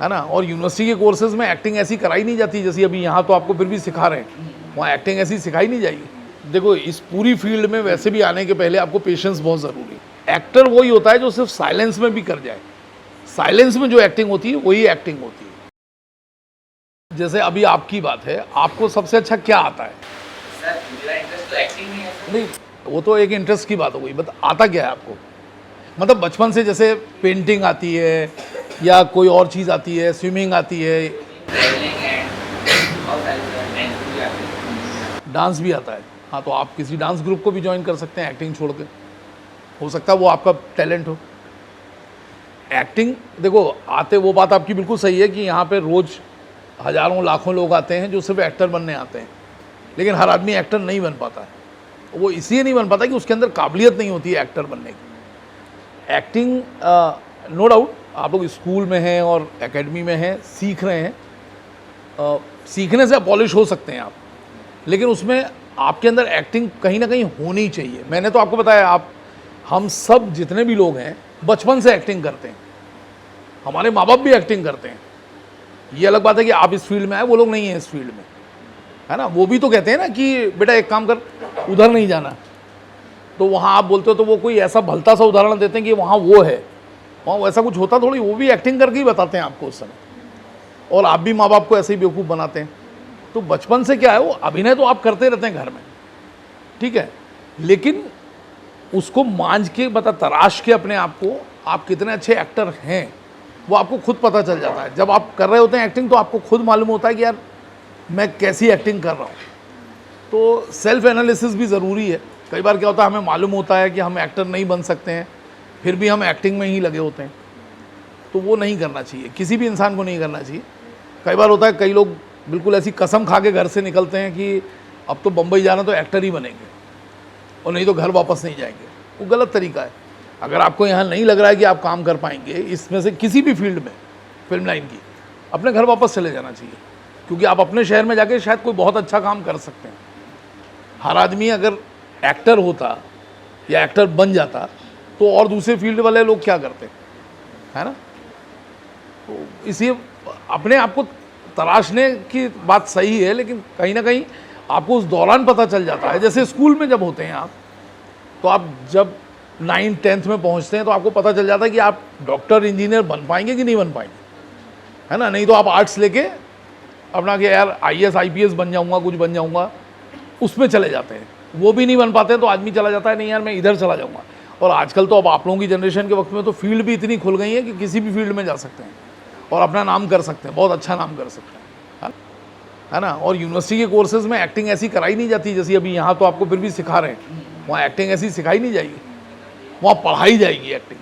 है ना। और यूनिवर्सिटी के कोर्सेज में एक्टिंग ऐसी कराई नहीं जाती जैसी अभी यहाँ तो आपको फिर भी सिखा रहे हैं, वहाँ एक्टिंग ऐसी सिखाई नहीं जाएगी। देखो इस पूरी फील्ड में वैसे भी आने के पहले आपको पेशेंस बहुत ज़रूरी है। एक्टर वही होता है जो सिर्फ साइलेंस में भी कर जाए, साइलेंस में जो एक्टिंग होती है वही एक्टिंग होती है। जैसे अभी आपकी बात है, आपको सबसे अच्छा क्या आता है? सर मेरा इंटरेस्ट तो एक्टिंग में है सर। नहीं, वो तो एक इंटरेस्ट की बात हो गई, बट आता क्या है आपको? मतलब बचपन से जैसे पेंटिंग आती है या कोई और चीज़ आती है, स्विमिंग आती है, ट्रैवलिंग एंड बहुत सारे डांस भी आते हैं। डांस भी आता है। हाँ, तो आप किसी डांस ग्रुप को भी ज्वाइन कर सकते हैं एक्टिंग छोड़ के, हो सकता है वो आपका टैलेंट हो। एक्टिंग देखो आते, वो बात आपकी बिल्कुल सही है कि यहाँ पे रोज़ हज़ारों लाखों लोग आते हैं जो सिर्फ एक्टर बनने आते हैं, लेकिन हर आदमी एक्टर नहीं बन पाता है। वो इसलिए नहीं बन पाता कि उसके अंदर काबिलियत नहीं होती है एक्टर बनने की। एक्टिंग नो डाउट आप लोग स्कूल में हैं और एकेडमी में हैं, सीख रहे हैं, सीखने से पॉलिश हो सकते हैं आप, लेकिन उसमें आपके अंदर एक्टिंग कहीं ना कहीं होनी चाहिए। मैंने तो आपको बताया, आप हम सब जितने भी लोग हैं बचपन से एक्टिंग करते हैं, हमारे माँ बाप भी एक्टिंग करते हैं। ये अलग बात है कि आप इस फील्ड में आए, वो लोग नहीं हैं इस फील्ड में, है ना। वो भी तो कहते हैं ना कि बेटा एक काम कर, उधर नहीं जाना, तो वहाँ आप बोलते हो तो वो कोई ऐसा भलता सा उदाहरण देते हैं कि वहाँ वो है, वहाँ वैसा कुछ होता थोड़ी, वो भी एक्टिंग करके ही बताते हैं आपको उस समय, और आप भी माँ बाप को ऐसे ही बेवकूफ़ बनाते हैं। तो बचपन से क्या है, वो अभिनय तो आप करते रहते हैं घर में, ठीक है, लेकिन उसको मांझ के तराश के अपने आप को आप कितने अच्छे एक्टर हैं वो आपको खुद पता चल जाता है। जब आप कर रहे होते हैं एक्टिंग तो आपको खुद मालूम होता है कि यार मैं कैसी एक्टिंग कर रहा हूँ। तो सेल्फ एनालिसिस भी ज़रूरी है। कई बार क्या होता है, हमें मालूम होता है कि हम एक्टर नहीं बन सकते हैं, फिर भी हम एक्टिंग में ही लगे होते हैं, तो वो नहीं करना चाहिए, किसी भी इंसान को नहीं करना चाहिए। कई बार होता है, कई लोग बिल्कुल ऐसी कसम खा के घर से निकलते हैं कि अब तो बम्बई जाना तो एक्टर ही बनेंगे और नहीं तो घर वापस नहीं जाएंगे। वो गलत तरीका है। अगर आपको यहाँ नहीं लग रहा है कि आप काम कर पाएंगे इसमें से किसी भी फील्ड में, फिल्म लाइन की, अपने घर वापस चले जाना चाहिए, क्योंकि आप अपने शहर में जाके शायद कोई बहुत अच्छा काम कर सकते हैं। हर आदमी अगर एक्टर होता या एक्टर बन जाता तो और दूसरे फील्ड वाले लोग क्या करते, है ना। तो इसलिए अपने आप को तराशने की बात सही है, लेकिन कहीं ना कहीं आपको उस दौरान पता चल जाता है। जैसे स्कूल में जब होते हैं आप, तो आप जब 9th 10th में पहुंचते हैं तो आपको पता चल जाता है कि आप डॉक्टर इंजीनियर बन पाएंगे कि नहीं बन पाएंगे, है ना। नहीं तो आप आर्ट्स लेके अपना कि यार IAS IPS बन जाऊंगा, कुछ बन जाऊंगा, उसमें चले जाते हैं। वो भी नहीं बन पाते तो आदमी चला जाता है, नहीं यार मैं इधर चला जाऊंगा। और आजकल तो अब आप लोगों की जनरेशन के वक्त में तो फील्ड भी इतनी खुल गई है कि किसी भी फील्ड में जा सकते हैं और अपना नाम कर सकते हैं, बहुत अच्छा नाम कर सकते हैं, है ना। और यूनिवर्सिटी के कोर्सेज में एक्टिंग ऐसी कराई नहीं जाती जैसी अभी यहाँ तो आपको फिर भी सिखा रहे हैं, वहाँ एक्टिंग ऐसी सिखाई नहीं जाएगी, वहाँ पढ़ाई जाएगी एक्टिंग।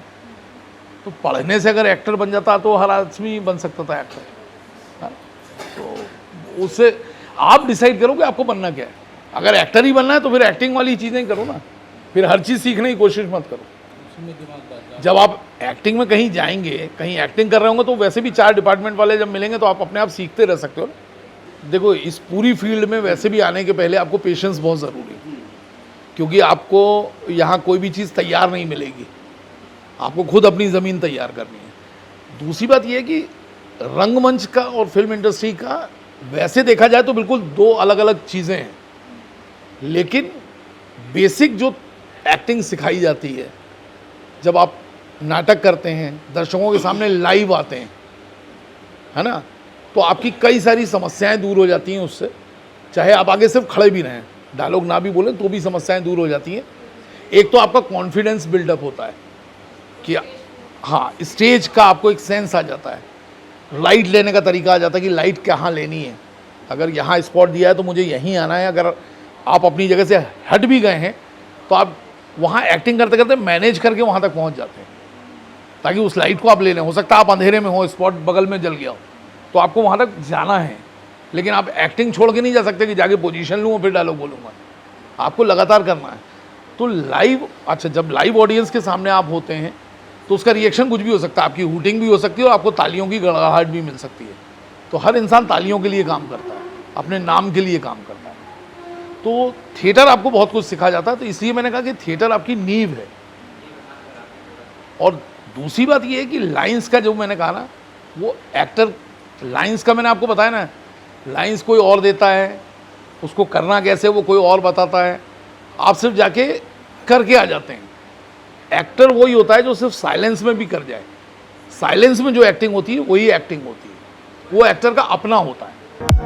तो पढ़ने से अगर एक्टर बन जाता तो हर आदमी बन सकता था एक्टर। तो उससे आप डिसाइड करो कि आपको बनना क्या है। अगर एक्टर ही बनना है तो फिर एक्टिंग वाली चीज़ें ही करो ना, फिर हर चीज़ सीखने की कोशिश मत करो। जब आप एक्टिंग में कहीं जाएंगे, कहीं एक्टिंग कर रहे होंगे, तो वैसे भी 4 डिपार्टमेंट वाले जब मिलेंगे तो आप अपने आप सीखते रह सकते हो। देखो इस पूरी फील्ड में वैसे भी आने के पहले आपको पेशेंस बहुत ज़रूरी है, क्योंकि आपको यहाँ कोई भी चीज़ तैयार नहीं मिलेगी, आपको खुद अपनी ज़मीन तैयार करनी है। दूसरी बात यह है कि रंगमंच का और फिल्म इंडस्ट्री का वैसे देखा जाए तो बिल्कुल 2 अलग अलग चीज़ें हैं, लेकिन बेसिक जो एक्टिंग सिखाई जाती है, जब आप नाटक करते हैं, दर्शकों के सामने लाइव आते हैं, है ना, तो आपकी कई सारी समस्याएं दूर हो जाती हैं उससे। चाहे आप आगे सिर्फ खड़े भी रहें, डायलॉग ना भी बोलें, तो भी समस्याएं दूर हो जाती हैं। एक तो आपका कॉन्फिडेंस बिल्डअप होता है कि हाँ, स्टेज का आपको एक सेंस आ जाता है, लाइट लेने का तरीका आ जाता है कि लाइट कहाँ लेनी है, अगर यहाँ स्पॉट दिया है तो मुझे यहीं आना है। अगर आप अपनी जगह से हट भी गए हैं तो आप वहाँ एक्टिंग करते करते मैनेज करके वहाँ तक पहुँच जाते हैं, ताकि उस लाइट को आप ले लें। हो सकता है आप अंधेरे में हो, स्पॉट बगल में जल गया हो, तो आपको वहाँ तक जाना है, लेकिन आप एक्टिंग छोड़ के नहीं जा सकते कि जाके पोजीशन लूँ फिर डायलॉग बोलूँगा। आपको लगातार करना है। तो लाइव, अच्छा, जब लाइव ऑडियंस के सामने आप होते हैं तो उसका रिएक्शन कुछ भी हो सकता है, आपकी हूटिंग भी हो सकती है और आपको तालियों की गड़गड़ाहट भी मिल सकती है। तो हर इंसान तालियों के लिए काम करता है, अपने नाम के लिए काम करता है। तो थिएटर आपको बहुत कुछ सिखा जाता है, तो इसलिए मैंने कहा कि थिएटर आपकी नींव है। और दूसरी बात ये है कि लाइंस का जो मैंने कहा ना, वो एक्टर लाइंस का मैंने आपको बताया ना, लाइंस कोई और देता है, उसको करना कैसे वो कोई और बताता है, आप सिर्फ जाके करके आ जाते हैं। एक्टर वही होता है जो सिर्फ साइलेंस में भी कर जाए। साइलेंस में जो एक्टिंग होती है वही एक्टिंग होती है, वो एक्टर का अपना होता है।